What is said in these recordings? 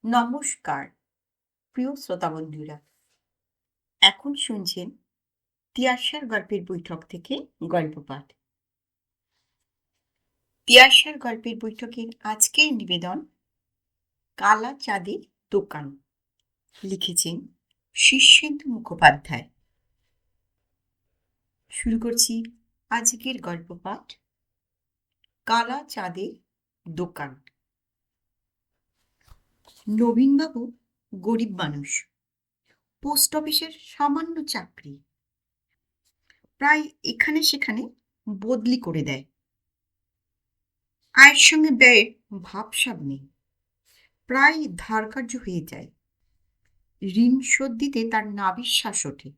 নমস্কার প্রিয় শ্রোতা বন্ধুরা। এখন শুনছেন তিয়াশার গল্পের বৈঠক থেকে গল্প পাঠ। তিয়াশার গল্পের বৈঠকের আজকের নিবেদন কালা চাঁদের দোকান। লিখেছেন শীর্ষেন্দু মুখোপাধ্যায়। শুরু করছি আজকের গল্প পাঠ কালা চাঁদের দোকান। নবীনবাবু গরিব মানুষ, পোস্ট অফিসের সামান্য চাকরি, প্রায় এখানে সেখানে বদলি করে দেয়। আয়ের সঙ্গে ব্যয়ের ভাবসাব নেই, প্রায় ধারকার্য হয়ে যায়। ঋণ শোধ দিতে তার নাভিশ্বাস ওঠে।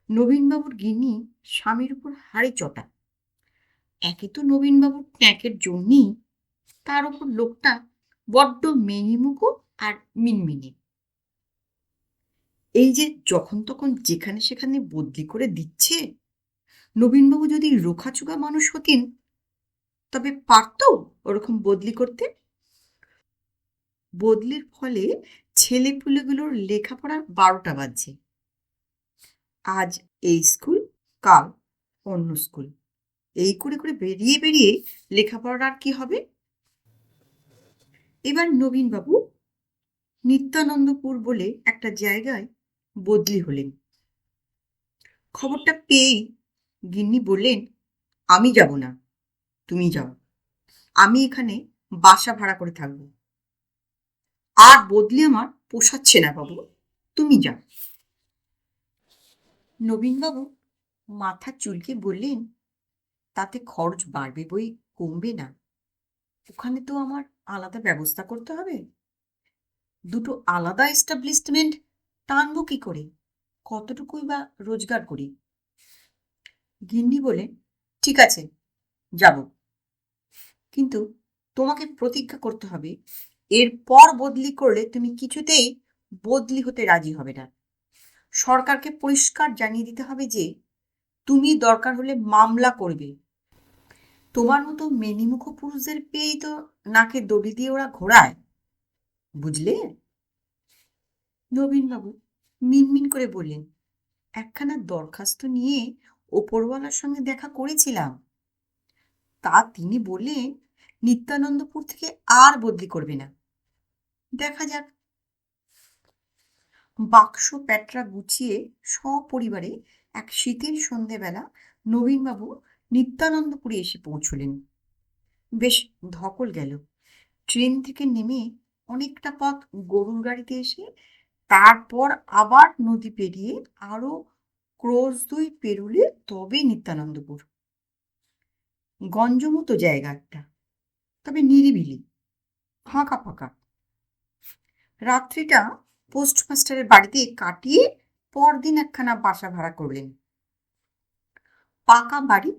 নবীনবাবুর গিন্নি স্বামীর উপর হাড়ে চটা। একে তো নবীনবাবুর ট্যাঁকের জন্যই, তার উপর লোকটা বড্ড মেনিমুখো আর মিনমিনে। এই যে যখন তখন যেখানে সেখানে বদলি করে দিচ্ছে, নবীনবাবু যদি রোখাচোকা মানুষ হতেন তবে পারত ওরকম বদলি করতে। বদলির ফলে ছেলেপুলেগুলোর লেখাপড়ার 12টা বাজছে। আজ এই স্কুল, কাল অন্য স্কুল, এই করে করে বেরিয়ে বেরিয়ে লেখাপড়ার আর কি হবে। এবার নবীনবাবু নিত্যানন্দপুর বলে একটা জায়গায় বদলি হলেন। খবরটা পেয়েই গিন্নি বললেন, আমি যাব না, তুমি যাও। আমি এখানে বাসা ভাড়া করে থাকবো। আর বদলি আমার পোষাচ্ছে না বাবু, তুমি যাও। নবীনবাবু মাথা চুলকে বললেন, তাতে খরচ বাড়বে বই কমবে না। ওখানে তো আমার আলাদা ব্যবস্থা করতে হবে। দুটো আলাদা এস্টাবলিশমেন্ট টানবো কি করে? কতটুকুই বা রোজগার করি? গিন্নি বলে, ঠিক আছে, যাব, কিন্তু তোমাকে প্রতিজ্ঞা করতে হবে এরপর বদলি করলে তুমি কিছুতেই বদলি হতে রাজি হবে না। সরকারকে পরিষ্কার জানিয়ে দিতে হবে যে তুমি দরকার হলে মামলা করবে। তোমার মতো মেনিমুখ পুরুষদের পেয়েই তো নাকে দড়ি দিয়ে ওরা ঘোরায়, বুঝলে? নবীনবাবু মিনমিন করে বললেন, একখানা দরখাস্ত নিয়ে ওপরওয়ালার সঙ্গে দেখা করেছিলাম। তা তিনি বললেন নিত্যানন্দপুর থেকে আর বদলি করবে না। দেখা যাক। বাক্স প্যাটরা গুছিয়ে সপরিবারে এক শীতের সন্ধেবেলা নবীনবাবু নিত্যানন্দপুরে এসে পৌঁছলেন। বেশ ধকল গেল। ট্রেন থেকে নেমে অনেকটা পথ গরুর গাড়িতে এসে তারপর আবার নদী পেরিয়ে আরো ক্রোশ 2 পেরুলে তবে নিত্যানন্দপুর। গঞ্জমতো জায়গা একটা, তবে নিরিবিলি, ফাঁকা ফাঁকা। রাত্রিটা পোস্টমাস্টারের বাড়িতে কাটিয়ে পরদিন একখানা বাসা ভাড়া করলেন। পাকা বাড়ি,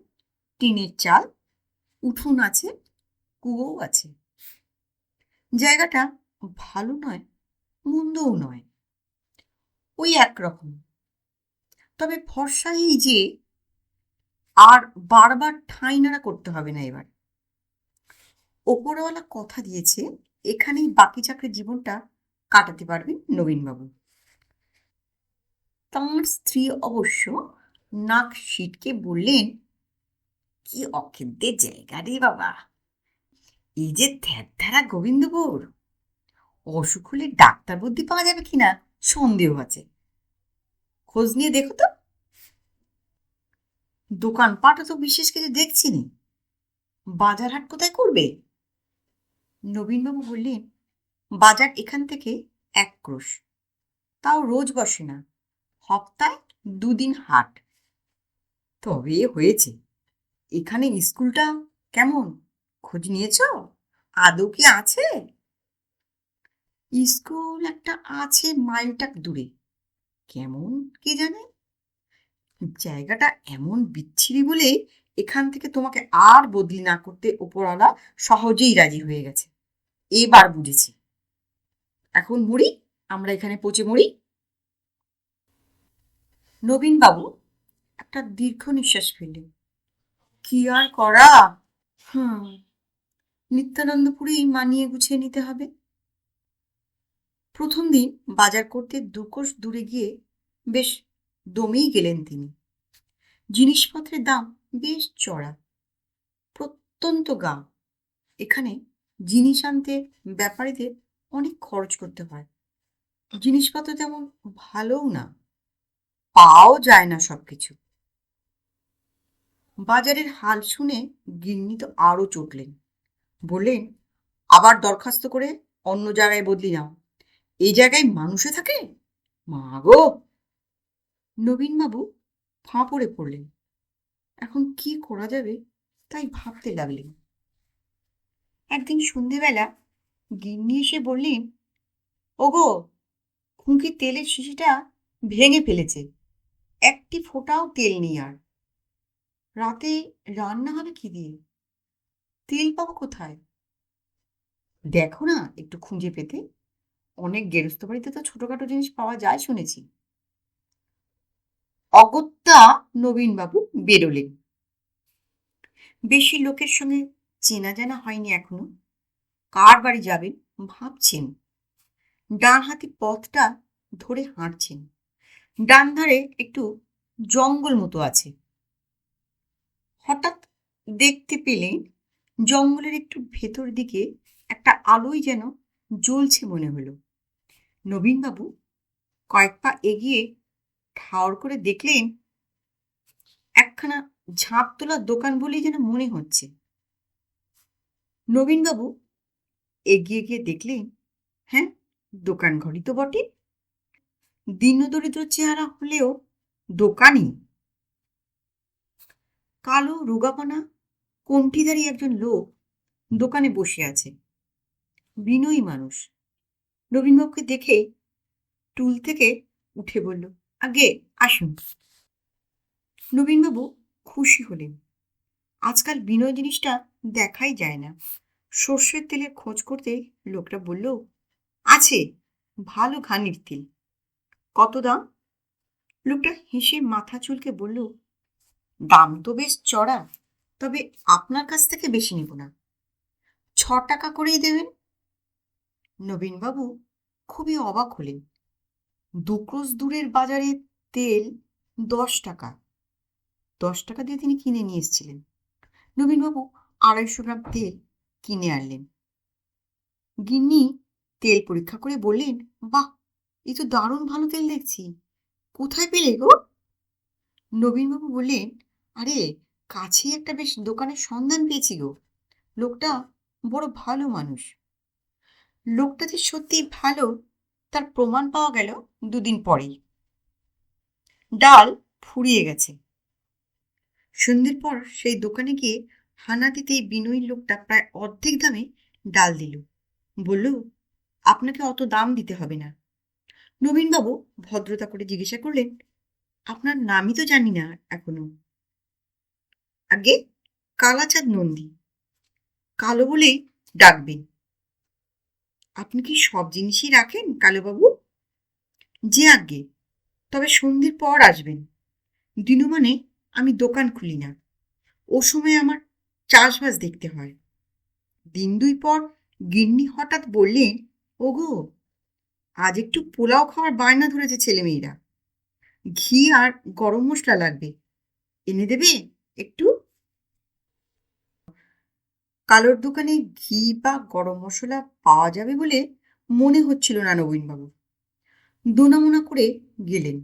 টিনের চাল, উঠোন আছে, কুয়োও আছে। জায়গাটা ভালো নয়, মন্দও নয়, ওই একরকম। তবে ভরসা এই যে আর বারবার ঠাঁই নাড়া করতে হবে না। এবার ওপরওয়ালা কথা দিয়েছে এখানেই বাকি চাকরির জীবনটা কাটাতে পারবেন নবীনবাবু। তাঁর স্ত্রী অবশ্য নাক সিটকে বললেন, কি অখিদ্যের জায়গা রে বাবা, এই যে ধ্যারা গোবিন্দপুর, অসুখ হলে ডাক্তার বুদ্ধি পাওয়া যাবে কিনা সন্দেহ আছে। খোঁজ নিয়ে দেখো তো। দোকানপাটও তো বিশেষ কিছু দেখছি নি। বাজার হাট কোথায় করবে? নবীনবাবু বললেন, বাজার এখান থেকে 1 ক্রোশ, তাও রোজ বসে না, সপ্তাহে 2 দিন হাট। তবে হয়েছে, এখানে স্কুলটা কেমন, খোঁজ নিয়েছ? আদৌ কি আছে? স্কুল একটা আছে মাইলটাক দূরে, কেমন কে জানে। জায়গাটা এমন বিচ্ছিরি বলে এখান থেকে তোমাকে আর বদলি না করতে ওপরওয়ালা সহজেই রাজি হয়ে গেছে। এবার বুঝেছি। এখন মরি, আমরা এখানে পচে মরি। নবীনবাবু একটা দীর্ঘ নিঃশ্বাস ফেললেন। কি আর করা, হুম, নিত্যানন্দপুরেই মানিয়ে গুছিয়ে নিতে হবে। প্রথম দিন বাজার করতে দুকোষ দূরে গিয়ে বেশ দমেই গেলেন তিনি। জিনিসপত্রের দাম বেশ চড়া, প্রত্যন্ত গাঁ। এখানে জিনিস আনতে ব্যাপারীদের অনেক খরচ করতে হয়। জিনিসপত্র তেমন ভালোও না, পাওয়াও যায় না সবকিছু। বাজারের হাল শুনে গিন্নি তো আরো চটলেন। বললেন, আবার দরখাস্ত করে অন্য জায়গায় বদলি নাও। এই জায়গায় মানুষে থাকে? মা গো! নবীনবাবু ফাঁপড়ে পড়লেন। এখন কি করা যাবে তাই ভাবতে লাগলেন। একদিন সন্ধেবেলা গিন্নি এসে বললেন, ওগো, খুঁকি তেলের শিশিটা ভেঙে ফেলেছে, একটি ফোঁটাও তেল নেই আর। রাতে রান্না হবে কি দিয়ে? তেল পাবো কোথায়? দেখো না একটু খুঁজে পেতে, অনেক গেরস্ত বাড়িতে তো ছোটখাটো জিনিস পাওয়া যায় শুনেছি। অগত্যা নবীনবাবু বেরোলেন। বেশি লোকের সঙ্গে চেনা জানা হয়নি এখনো। কার বাড়ি যাবেন ভাবছেন। ডান হাতি পথটা ধরে হাঁটছেন। ডান ধারে একটু জঙ্গল মতো আছে। হঠাৎ দেখতে পেলেন জঙ্গলের একটু ভেতর দিকে একটা আলোই যেন জ্বলছে মনে হলো। নবীনবাবু কয়েক পা এগিয়ে ঠাউর করে দেখলেন একখানা ঝাঁপ তোলা দোকান বলেই যেন মনে হচ্ছে। নবীনবাবু এগিয়ে গিয়ে দেখলেন, হ্যাঁ, দোকান ঘরই তো বটে। দীনদরিদ্র চেহারা হলেও দোকানই। কালো রোগাপানা কণ্ঠিধারী একজন লোক দোকানে বসে আছে। বিনয়ী মানুষ। নবীনবাবুকে দেখে টুল থেকে উঠে বলল, আগে আসুন। নবীনবাবু খুশি হলেন। আজকাল বিনয় জিনিসটা দেখাই যায় না। সর্ষের তেলের খোঁজ করতে লোকটা বলল, আছে, ভালো ঘানির তেল। কত দাম? লোকটা হেসে মাথা চুলকে বলল, দাম তো বেশ চড়া, তবে আপনার কাছ থেকে বেশি নেব না, 6 টাকা করেই দেবেন। নবীনবাবু খুবই অবাক হলেন। 2 ক্রোশ দূরের বাজারে তেল 10 টাকা। 10 টাকা দিয়ে তিনি কিনে নিয়ে এসেছিলেন। নবীনবাবু 250 গ্রাম তেল কিনে আনলেন। গিন্নি তেল পরীক্ষা করে বললেন, বাহ, এ তো দারুণ ভালো তেল দেখছি, কোথায় পেলে গো? নবীনবাবু বললেন, আরে, কাছেই একটা বেশ দোকানের সন্ধান পেয়েছি গো। লোকটা বড় ভালো মানুষ। লোকটা যে সত্যি ভালো তার প্রমাণ পাওয়া গেল 2 দিন পরেই। ডাল ফুরিয়ে গেছে। সন্ধ্যের পর সেই দোকানে গিয়ে হানা দিতেই বিনয়ী লোকটা প্রায় অর্ধেক দামে ডাল দিল। বলল, আপনাকে অত দাম দিতে হবে না। নবীনবাবু ভদ্রতা করে জিজ্ঞাসা করলেন, আপনার নামই তো জানি না এখনো। আগে কালাচাঁদ নন্দী, কালো বলেই ডাকবেন। আপনি কি সব জিনিসই রাখেন কালোবাবু? যে আজ্ঞে, তবে সন্ধ্যের পর আসবেন। দিনুমানে আমি দোকান খুলি না, ও সময় আমার চাষবাস দেখতে হয়। 1-2 দিন পর গিন্নি হঠাৎ বললেন, ওগো, আজ একটু পোলাও খাওয়ার বায়না ধরেছে ছেলেমেয়েরা, ঘি আর গরম মশলা লাগবে, এনে দেবে একটু? কালোর দোকানে ঘি বা গরম মশলা পাওয়া যাবে বলে মনে হচ্ছিল না নবীনবাবু। দোনামোনা করে গেলেন।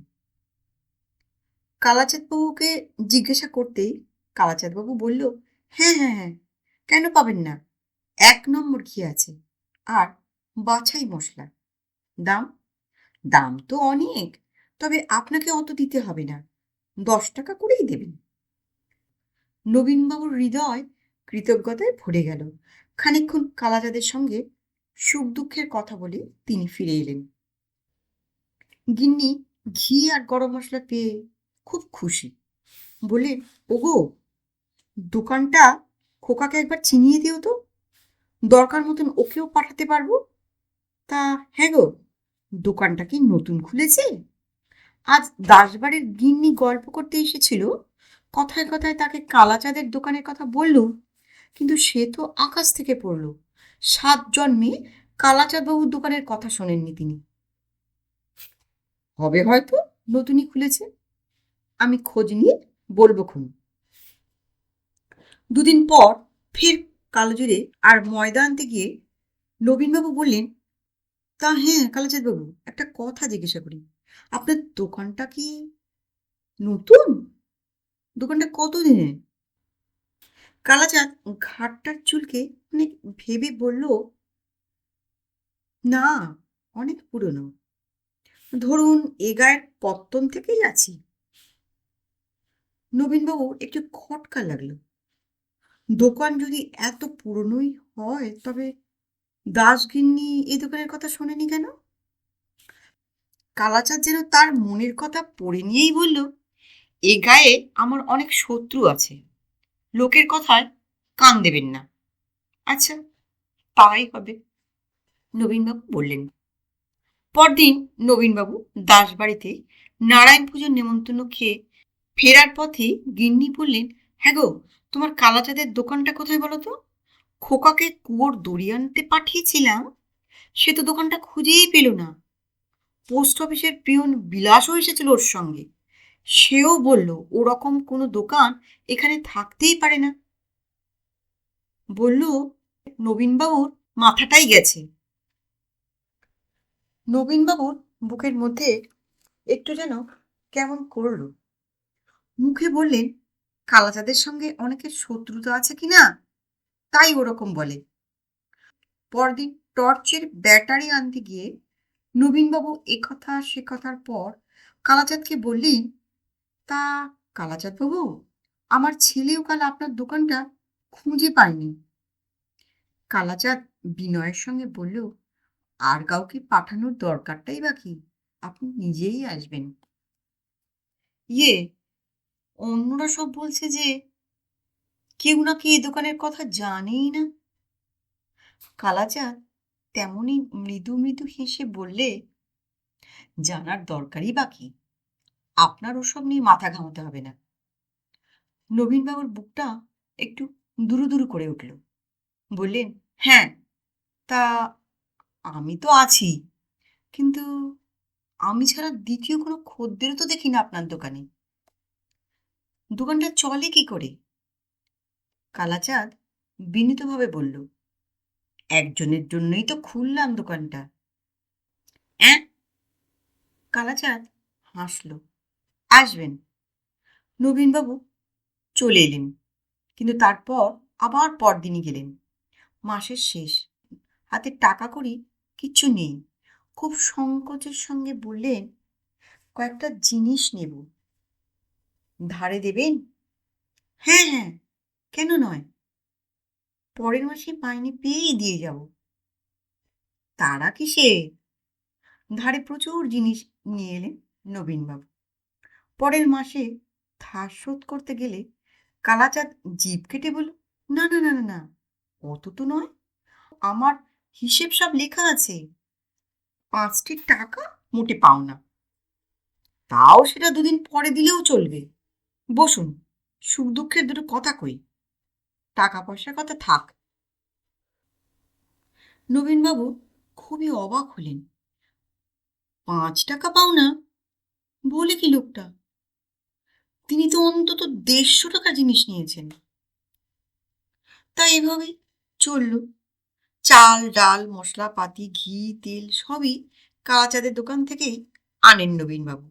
কালাচাঁদবাবুকে জিজ্ঞাসা করতেই কালাচাঁদবাবু বলল, হ্যাঁ হ্যাঁ হ্যাঁ, কেন পাবেন না, 1 নম্বর ঘি আছে, আর বাছাই মশলা। দাম? দাম তো অনেক, তবে আপনাকে অত দিতে হবে না, 10 টাকা করেই দেবেন। নবীনবাবুর হৃদয় কৃতজ্ঞতায় ভরে গেল। খানিকক্ষণ কালাচাঁদের সঙ্গে সুখ দুঃখের কথা বলে তিনি ফিরে এলেন। গিন্নি ঘি আর গরম মশলা পেয়ে খুব খুশি। বলে, ওগো, দোকানটা খোকাকে একবার চিনিয়ে দিও তো, দরকার মতন ওকেও পাঠাতে পারবো। তা হ্যাঁ গো, দোকানটা কি নতুন খুলেছে? আজ দাসবাড়ির গিন্নি গল্প করতে এসেছিল, কথায় কথায় তাকে কালাচাঁদের দোকানের কথা বললুম, কিন্তু সে তো আকাশ থেকে পড়ল। 7 জন্মে কালাচাঁদ বাবুর দোকানের কথা শোনেননি তিনি। হবে হয়তো, নতুনই খুলেছে, আমি খোঁজ নিয়ে বলবো খুন। দুদিন পর ফের কালোজোরে আর ময়দা আনতে গিয়ে নবীনবাবু বললেন, তা হ্যাঁ কালাচাঁদ বাবু, একটা কথা জিজ্ঞাসা করি, আপনার দোকানটা কি নতুন? দোকানটা কতদিনের? কালাচাঁদ ঘাটটার চুলকে অনেক ভেবে বলল, না, অনেক পুরনো, ধরুন এ গায়ের পত্তন থেকেই আছি। নবীনবাবু একটু খটকা লাগলো। দোকান যদি এত পুরনোই হয়, তবে দাসগিন্নি এই দোকানের কথা শোনেনি কেন? কালাচাঁদ যেন তার মনের কথা পড়ে নিয়েই বলল, এ গায়ে আমার অনেক শত্রু আছে, লোকের কথায় কান দেবেন না। আচ্ছা, তাই হবে, নবীনবাবু বললেন। পরদিন নবীনবাবু দাসবাড়িতে নারায়ণ পুজোর নেমন্তন্ন খেয়ে ফেরার পথে গিন্নি বললেন, হ্যাঁ গো, তোমার কালাচাঁদের দোকানটা কোথায় বলো তো? খোকাকে কুয়োর দড়ি আনতে পাঠিয়েছিলাম, সে তো দোকানটা খুঁজেই পেল না। পোস্ট অফিসের পিয়ন বিলাসও এসেছিল ওর সঙ্গে, সেও বলল ওরকম কোনো দোকান এখানে থাকতেই পারে না। বলল নবীনবাবুর মাথাটাই গেছে। নবীনবাবুর বুকের মধ্যে একটু যেন কেমন করল। মুখে বললেন, কালাচাঁদের সঙ্গে অনেকের শত্রুতা আছে কিনা, তাই ওরকম বলে। পরদিন টর্চের ব্যাটারি আনতে গিয়ে নবীনবাবু একথা সে কথার পর কালাচাঁদকে বললেন, তা কালাচাঁদ বাবু, আমার ছেলেও কাল আপনার দোকানটা খুঁজে পায়নি। কালাচাঁদ বিনয়ের সঙ্গে বলল, আর কাউকে পাঠানোর দরকারটাই বাকি, আপনি নিজেই আসবেন। ইয়ে, অন্যরা সব বলছে যে কেউ নাকি এ দোকানের কথা জানেই না। কালাচাঁদ তেমনই মৃদু মৃদু হেসে বললে, জানার দরকারই বাকি, আপনার ওসব নিয়ে মাথা ঘামাতে হবে না। নবীনবাবুর বুকটা একটু দুরু দুরু করে উঠল। বললেন, হ্যাঁ, তা আমি তো আছি, কিন্তু আমি ছাড়া দ্বিতীয় কোনো খদ্দেরও তো দেখি না আপনার দোকানে। দোকানটা চলে কি করে? কালাচাঁদ বিনীতভাবে বলল, একজনের জন্যই তো খুললাম দোকানটা। অ্যাঁ? কালাচাঁদ হাসল। আসবেন। নবীনবাবু চলে এলেন, কিন্তু তারপর আবার পরদিনই গেলেন। মাসের শেষ, হাতে টাকা কড়ি কিচ্ছু নেই। খুব সংকোচের সঙ্গে বললেন, কয়েকটা জিনিস নেব, ধারে দেবেন? হ্যাঁ হ্যাঁ, কেন নয়, পরের মাসে মাইনে পেয়েই দিয়ে যাব। তারা কিসে? ধারে প্রচুর জিনিস নিয়ে এলেন নবীনবাবু। পরের মাসে ধার শোধ করতে গেলে কালাচাঁদ জিভ কেটে বলল, না না না না না, অত তো নয়, আমার হিসেব সব লেখা আছে, 5টি টাকা মোটে পাও না। তাও সেটা দুদিন পরে দিলেও চলবে। বসুন, সুখ দুঃখের দুটো কথা কই, টাকা পয়সার কথা থাক। নবীনবাবু খুবই অবাক হলেন। 5 টাকা পাও না বলে কি লোকটা? তিনি তো অন্তত 150 টাকা জিনিস নিয়েছেন। তা এভাবেই চলল। চাল ডাল মশলাপাতি ঘি তেল সবই কালাচাঁদের দোকান থেকেই আনেন নবীনবাবু।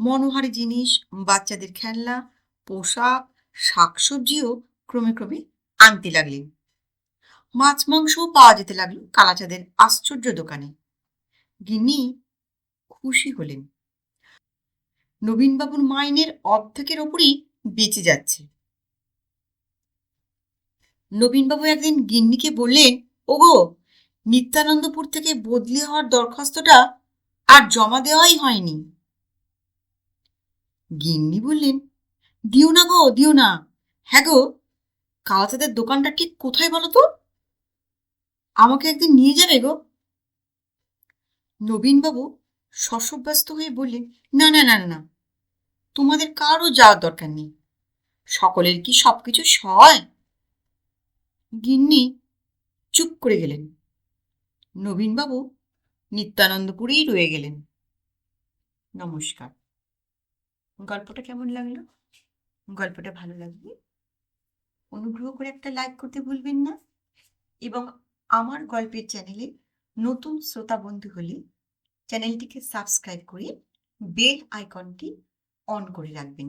মনোহারী জিনিস, বাচ্চাদের খেলনা, পোশাক, শাকসবজিও ক্রমে ক্রমে আনতে লাগলেন। মাছ মাংসও পাওয়া যেতে লাগলো কালাচাঁদের আশ্চর্য দোকানে। গিন্নি খুশি হলেন। নবীনবাবুর মাইনের অর্ধেকের ওপরই বেঁচে যাচ্ছে। নবীনবাবু একদিন গিন্নিকে বললেন, ওগো, নিত্যানন্দপুর থেকে বদলি হওয়ার দরখাস্তটা আর জমা দেওয়াই হয়নি। গিন্নি বললেন, দিও না গো, দিও না। হ্যাঁ গো, কালাচাঁদের দোকানটা ঠিক কোথায় বলো তো? আমাকে একদিন নিয়ে যাবে গো। নবীনবাবু শশব্যস্ত হয়ে বললেন, না না না না, তোমাদের কারও যাওয়ার দরকার নেই, সকলের কি সবকিছু সয়? গিন্নি চুপ করে গেলেন। নবীনবাবু নিত্যানন্দপুরেই রয়ে গেলেন। নমস্কার। গল্পটা কেমন লাগলো? গল্পটা ভালো লাগলে অনুগ্রহ করে একটা লাইক করতে ভুলবেন না, এবং আমার গল্পের চ্যানেলে নতুন শ্রোতা বন্ধু হলে চ্যানেলটিকে সাবস্ক্রাইব করে বেল আইকনটি অন করে রাখবেন।